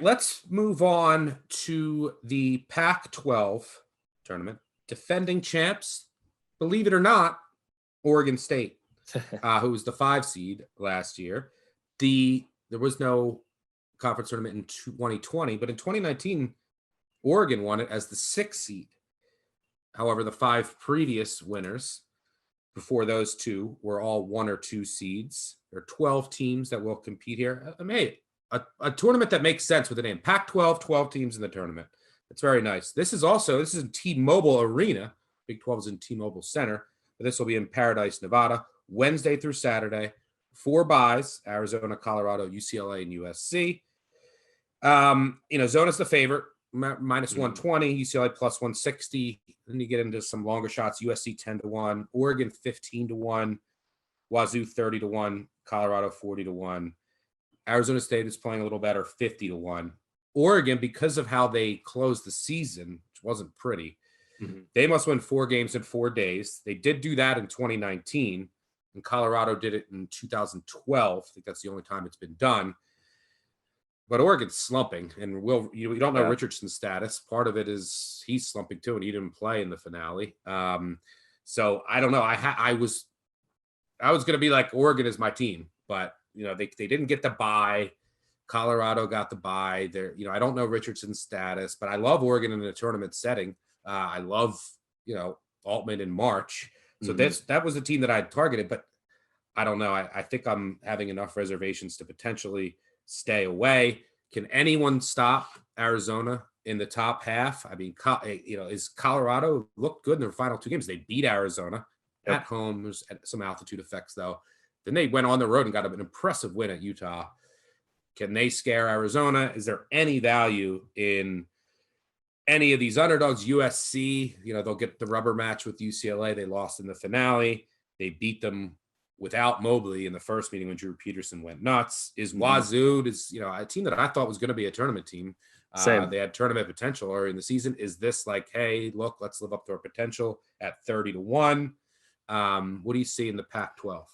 Let's move on to the Pac-12 tournament. Defending champs, believe it or not, Oregon State, who was the 5 seed last year. There was no conference tournament in 2020, but in 2019, Oregon won it as the 6 seed. However, the 5 previous winners before those two were all 1 or 2 seeds. There are 12 teams that will compete here. I mean, a tournament that makes sense with the name Pac-12, 12 teams in the tournament. It's very nice. This is in T-Mobile Arena. Big 12 is in T-Mobile Center. But this will be in Paradise, Nevada, Wednesday through Saturday. 4 byes: Arizona, Colorado, UCLA, and USC. Zona's the favorite, minus 120, UCLA plus 160. Then you get into some longer shots: USC 10-1, Oregon 15-1, Wazoo 30-1, Colorado 40-1. Arizona State is playing a little better, 50-1. Oregon, because of how they closed the season, which wasn't pretty, they must win 4 games in 4 days. They did do that in 2019, and Colorado did it in 2012. I think that's the only time it's been done. But Oregon's slumping, and we don't know Richardson's status. Part of it is he's slumping too, and he didn't play in the finale. So I don't know. I was going to be like, Oregon is my team, but they didn't get the bye. Colorado got the bye. I don't know Richardson's status, but I love Oregon in a tournament setting. I love Altman in March. So that was the team that I had targeted, but I don't know. I think I'm having enough reservations to potentially stay away. Can anyone stop Arizona in the top half? I mean, is Colorado looked good in their final 2 games? They beat Arizona at home. There's some altitude effects though. Then they went on the road and got an impressive win at Utah. Can they scare Arizona? Is there any value in any of these underdogs? USC, they'll get the rubber match with UCLA. They lost in the finale. They beat them without Mobley in the first meeting when Drew Peterson went nuts. Is Wazoo a team that I thought was going to be a tournament team? They had tournament potential earlier in the season. Is this like, hey, look, let's live up to our potential at 30-1? What do you see in the Pac-12?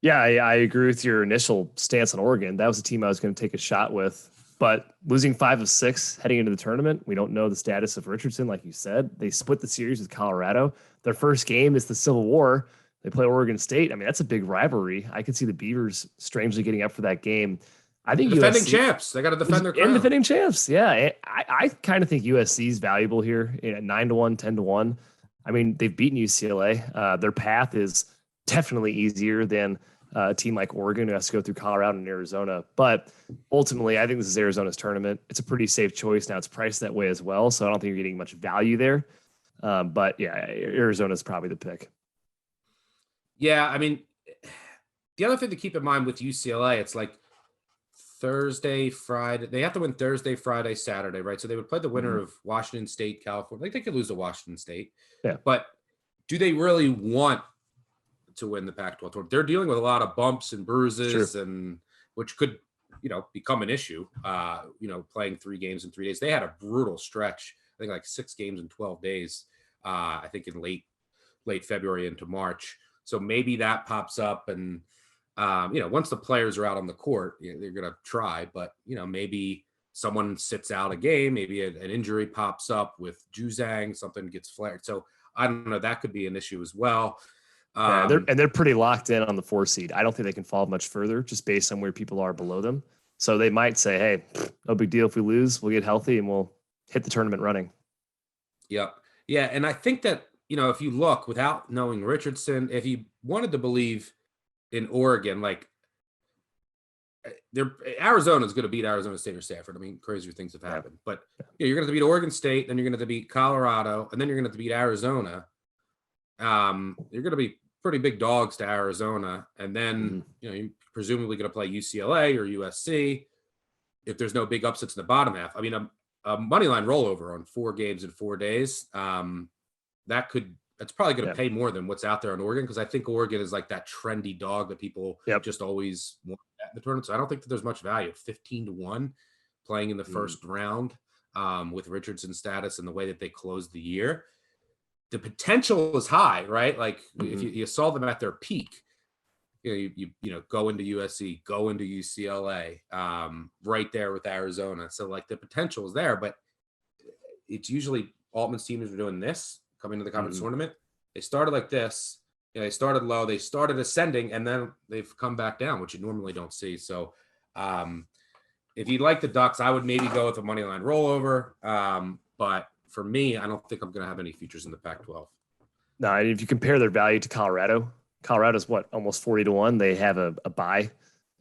Yeah, I agree with your initial stance on Oregon. That was a team I was going to take a shot with. But losing 5 of 6 heading into the tournament, we don't know the status of Richardson, like you said. They split the series with Colorado. Their first game is the Civil War. They play Oregon State. I mean, that's a big rivalry. I could see the Beavers strangely getting up for that game. I think defending champs. They got to defend their crown. And defending champs, yeah. I kind of think USC is valuable here at 9-1, 10-1. I mean, they've beaten UCLA. Their path is definitely easier than a team like Oregon who has to go through Colorado and Arizona. But ultimately, I think this is Arizona's tournament. It's a pretty safe choice. Now it's priced that way as well, so I don't think you're getting much value there. But yeah, Arizona's probably the pick. Yeah, I mean, the other thing to keep in mind with UCLA, it's like Thursday, Friday. They have to win Thursday, Friday, Saturday, right? So they would play the winner of Washington State, California. Like they could lose to Washington State. Yeah. But do they really want to win the Pac-12 tournament? They're dealing with a lot of bumps and bruises, and which could, become an issue. Playing 3 games in 3 days. They had a brutal stretch. I think like 6 games in 12 days. I think in late February into March. So maybe that pops up, and once the players are out on the court, they're going to try. But maybe someone sits out a game, maybe an injury pops up with Juzang, something gets flared. So I don't know. That could be an issue as well. They're pretty locked in on the 4 seed. I don't think they can fall much further just based on where people are below them. So they might say, hey, no big deal if we lose. We'll get healthy and we'll hit the tournament running. Yep. Yeah, and I think that, if you look without knowing Richardson, if you wanted to believe in Oregon, like Arizona's going to beat Arizona State or Stanford. I mean, crazier things have happened. But you're going to beat Oregon State, then you're going to beat Colorado, and then you're going to beat Arizona. You're going to be pretty big dogs to Arizona, and then you're presumably going to play UCLA or USC if there's no big upsets in the bottom half. I mean, a money line rollover on 4 games in 4 days. That's probably going to pay more than what's out there on Oregon, because I think Oregon is like that trendy dog that people just always want at the tournament. So I don't think that there's much value at 15-1 playing in the first round with Richardson's status and the way that they closed the year. The potential is high, right? Like if you saw them at their peak, go into USC, go into UCLA, right there with Arizona. So like the potential is there, but it's usually Altman's teams are doing this coming to the conference tournament. They started like this. They started low, they started ascending, and then they've come back down, which you normally don't see. So if you like the Ducks, I would maybe go with a money line rollover. But for me, I don't think I'm going to have any futures in the Pac-12. No, if you compare their value to Colorado's what, almost 40-1. They have a bye,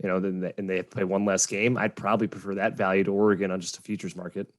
and they play one less game. I'd probably prefer that value to Oregon on just a futures market.